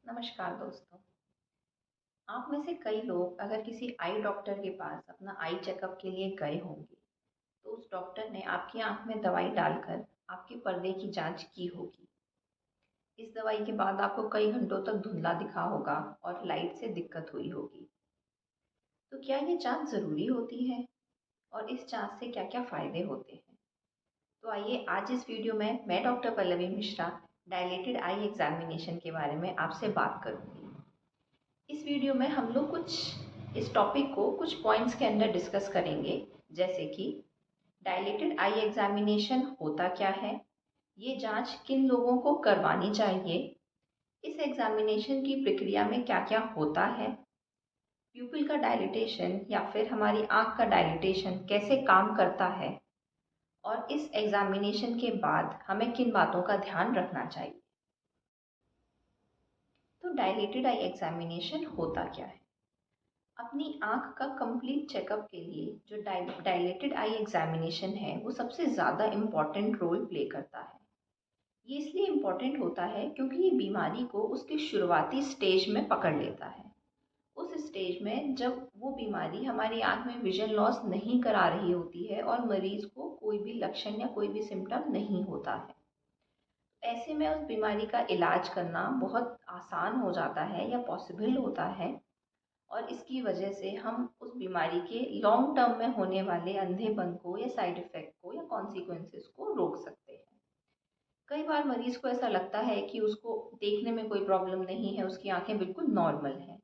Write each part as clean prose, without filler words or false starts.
नमस्कार दोस्तों। आप में से कई लोग अगर किसी आई डॉक्टर के पास अपना आई चेकअप के लिए गए होंगे, तो उस डॉक्टर ने आपकी आँख में दवाई डालकर आपके पर्दे की जाँच की होगी। इस दवाई के बाद आपको कई घंटों तक धुंधला दिखा होगा और लाइट से दिक्कत हुई होगी। तो क्या ये जाँच ज़रूरी होती है? और इस जाँच से क्या-क्या फ़ायदे होते हैं? तो आइए आज इस वीडियो में मैं डॉक्टर पल्लवी मिश्रा डायलेटेड आई एग्ज़ामिनेशन के बारे में आपसे बात करूँगी। इस वीडियो में हम लोग इस टॉपिक को कुछ पॉइंट्स के अंदर डिस्कस करेंगे, जैसे कि डायलेटेड आई एग्जामिनेशन होता क्या है, ये जांच किन लोगों को करवानी चाहिए, इस एग्जामिनेशन की प्रक्रिया में क्या क्या होता है, प्यूपिल का डायलिटेशन या फिर हमारी आँख का डायलिटेशन कैसे काम करता है और इस एग्जामिनेशन के बाद हमें किन बातों का ध्यान रखना चाहिए। तो डायलेटेड आई एग्जामिनेशन होता क्या है? अपनी आँख का कंप्लीट चेकअप के लिए जो डायलेटेड आई एग्जामिनेशन है वो सबसे ज़्यादा इम्पॉर्टेंट रोल प्ले करता है। ये इसलिए इम्पॉर्टेंट होता है क्योंकि ये बीमारी को उसके शुरुआती स्टेज में पकड़ लेता है। उस स्टेज में जब वो बीमारी हमारी आँख में विजन लॉस नहीं करा रही होती है और मरीज़ को कोई भी लक्षण या कोई भी सिम्टम नहीं होता है। ऐसे में उस बीमारी का इलाज करना बहुत आसान हो जाता है या पॉसिबल होता है, और इसकी वजह से हम उस बीमारी के लॉन्ग टर्म में होने वाले अंधेपन को या साइड इफ़ेक्ट को या कॉन्सिक्वेंसेस को रोक सकते हैं। कई बार मरीज़ को ऐसा लगता है कि उसको देखने में कोई प्रॉब्लम नहीं है, उसकी आँखें बिल्कुल नॉर्मल हैं।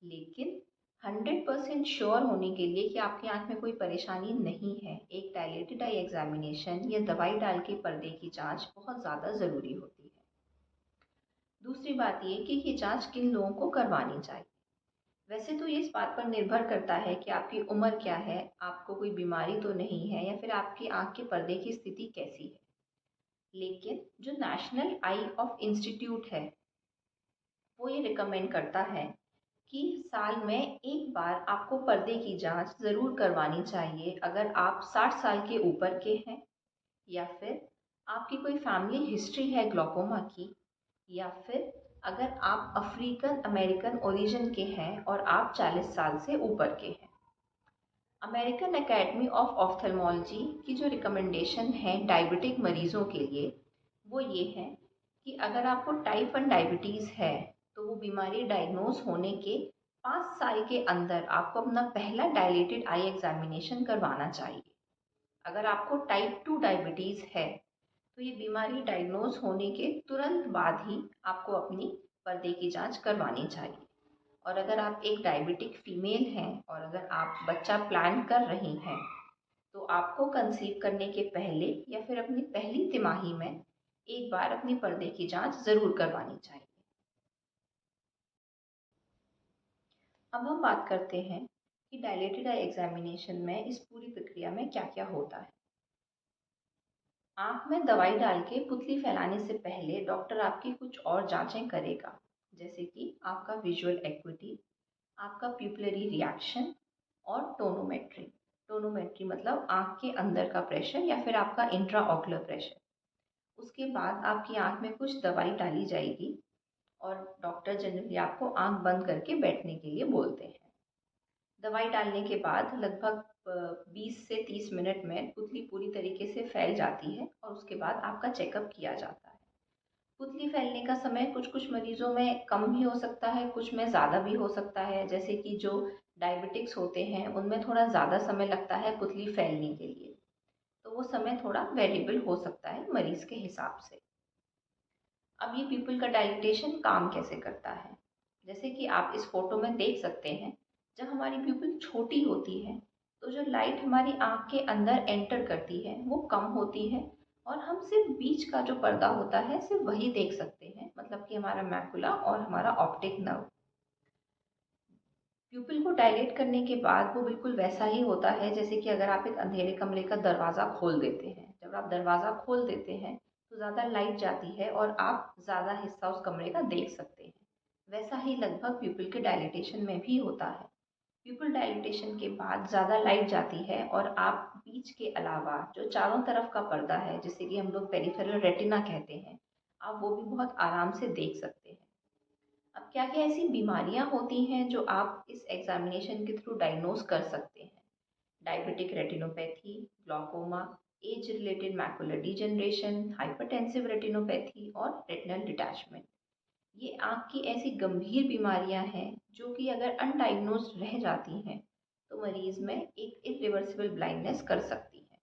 लेकिन 100% श्योर होने के लिए कि आपकी आँख में कोई परेशानी नहीं है, एक डायलेटेड आई एग्ज़ामिनेशन या दवाई डाल के पर्दे की जाँच बहुत ज़्यादा ज़रूरी होती है। दूसरी बात ये कि ये जाँच किन लोगों को करवानी चाहिए। वैसे तो ये इस बात पर निर्भर करता है कि आपकी उम्र क्या है, आपको कोई बीमारी तो नहीं है या फिर आपकी आँख के पर्दे की स्थिति कैसी है। लेकिन जो नेशनल आई ऑफ इंस्टीट्यूट है, वो ये रिकमेंड करता है कि साल में एक बार आपको पर्दे की जांच ज़रूर करवानी चाहिए अगर आप 60 साल के ऊपर के हैं, या फिर आपकी कोई फैमिली हिस्ट्री है ग्लोकोमा की, या फिर अगर आप अफ्रीकन अमेरिकन ओरिजिन के हैं और आप 40 साल से ऊपर के हैं। अमेरिकन एकेडमी ऑफ ऑफ्थेल्मोलॉजी की जो रिकमेंडेशन है डायबिटिक मरीज़ों के लिए, वो ये है कि अगर आपको टाइप 1 डायबिटीज़ है, तो वो बीमारी डायग्नोज होने के 5 साल के अंदर आपको अपना पहला डायलेटेड आई एग्जामिनेशन करवाना चाहिए। अगर आपको टाइप 2 डायबिटीज़ है, तो ये बीमारी डायग्नोज होने के तुरंत बाद ही आपको अपनी पर्दे की जांच करवानी चाहिए। और अगर आप एक डायबिटिक फीमेल हैं और अगर आप बच्चा प्लान कर रही हैं, तो आपको कंसीव करने के पहले या फिर अपनी पहली तिमाही में एक बार अपनी पर्दे की जांच ज़रूर करवानी चाहिए। अब हम बात करते हैं कि डायलेटेड आई एग्जामिनेशन में इस पूरी प्रक्रिया में क्या क्या होता है। आँख में दवाई डाल के पुतली फैलाने से पहले डॉक्टर आपकी कुछ और जांचें करेगा, जैसे कि आपका विजुअल एक्विटी, आपका प्यूपिलरी रिएक्शन और टोनोमेट्री। टोनोमेट्री मतलब आँख के अंदर का प्रेशर या फिर आपका इंट्रा ऑकुलर प्रेशर। उसके बाद आपकी आँख में कुछ दवाई डाली जाएगी और डॉक्टर जनरली आपको आँख बंद करके बैठने के लिए बोलते हैं। दवाई डालने के बाद लगभग 20 से 30 मिनट में पुतली पूरी तरीके से फैल जाती है और उसके बाद आपका चेकअप किया जाता है। पुतली फैलने का समय कुछ-कुछ मरीज़ों में कम भी हो सकता है, कुछ में ज़्यादा भी हो सकता है। जैसे कि जो डायबिटिक्स होते हैं, उनमें थोड़ा ज़्यादा समय लगता है पुतली फैलने के लिए। तो वो समय थोड़ा वेरिएबल हो सकता है मरीज़ के हिसाब से। अब ये पीपल का डायलिटेशन काम कैसे करता है? जैसे कि आप इस फ़ोटो में देख सकते हैं, जब हमारी प्यूपिल छोटी होती है, तो जो लाइट हमारी आँख के अंदर एंटर करती है, वो कम होती है और हम सिर्फ़ बीच का जो पर्दा होता है, सिर्फ़ वही देख सकते हैं, मतलब कि हमारा मैकुला और हमारा ऑप्टिक नर्व। प्यूपिल को डायलेट करने के बाद वो बिल्कुल वैसा ही होता है जैसे कि अगर आप एक अंधेरे कमरे का दरवाज़ा खोल देते हैं। जब आप दरवाज़ा खोल देते हैं, तो ज़्यादा लाइट जाती है और आप ज़्यादा हिस्सा उस कमरे का देख सकते हैं। वैसा ही लगभग प्यूपिल के डायलिटेशन में भी होता है। प्यूपिल डायलिटेशन के बाद ज़्यादा लाइट जाती है और आप बीच के अलावा जो चारों तरफ का पर्दा है, जिसे कि हम लोग पेरिफेरल रेटिना कहते हैं, आप वो भी बहुत आराम से देख सकते हैं। अब क्या क्या ऐसी बीमारियां होती हैं जो आप इस एग्जामिनेशन के थ्रू डायग्नोज कर सकते हैं? Diabetic retinopathy, glaucoma, age related macular degeneration, hypertensive retinopathy और रेटिनल डिटैचमेंट। ये आँख की ऐसी गंभीर बीमारियां हैं जो कि अगर अनडायग्नोज्ड रह जाती हैं तो मरीज में एक इरिवर्सिबल ब्लाइंडनेस कर सकती है।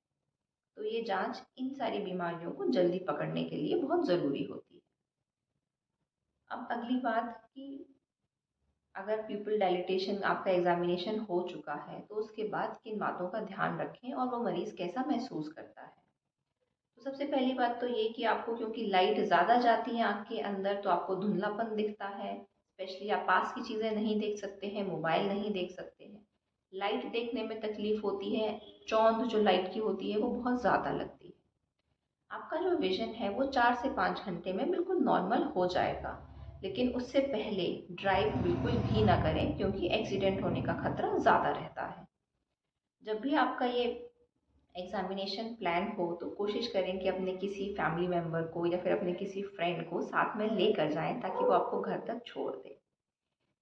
तो ये जांच इन सारी बीमारियों को जल्दी पकड़ने के लिए बहुत ज़रूरी होती है। अब अगली बात कि अगर प्यूपिल डायलिटेशन आपका एग्जामिनेशन हो चुका है तो उसके बाद किन बातों का ध्यान रखें और वो मरीज़ कैसा महसूस करता है। तो सबसे पहली बात तो ये कि आपको क्योंकि लाइट ज़्यादा जाती है आँख के अंदर तो आपको धुंधलापन दिखता है। स्पेशली आप पास की चीज़ें नहीं देख सकते हैं, मोबाइल नहीं देख सकते हैं। लाइट देखने में तकलीफ़ होती है, चौंध जो लाइट की होती है वो बहुत ज़्यादा लगती है। आपका जो विज़न है वो 4 से 5 घंटे में बिल्कुल नॉर्मल हो जाएगा, लेकिन उससे पहले ड्राइव बिल्कुल भी ना करें क्योंकि एक्सीडेंट होने का खतरा ज़्यादा रहता है। जब भी आपका ये एग्जामिनेशन प्लान हो तो कोशिश करें कि अपने किसी फैमिली मेम्बर को या फिर अपने किसी फ्रेंड को साथ में लेकर जाएं ताकि वो आपको घर तक छोड़ दे।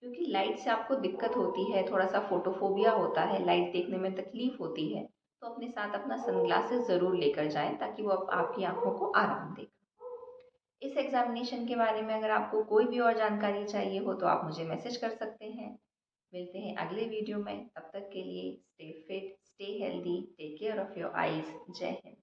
क्योंकि लाइट से आपको दिक्कत होती है, थोड़ा सा फोटोफोबिया होता है, लाइट देखने में तकलीफ होती है, तो अपने साथ अपना सनग्लासेस ज़रूर लेकर जाएं ताकि वो आपकी आंखों को आराम दे। इस एग्जामिनेशन के बारे में अगर आपको कोई भी और जानकारी चाहिए हो तो आप मुझे मैसेज कर सकते हैं। मिलते हैं अगले वीडियो में, तब तक के लिए stay fit, stay healthy, take care of your eyes. जय हिंद।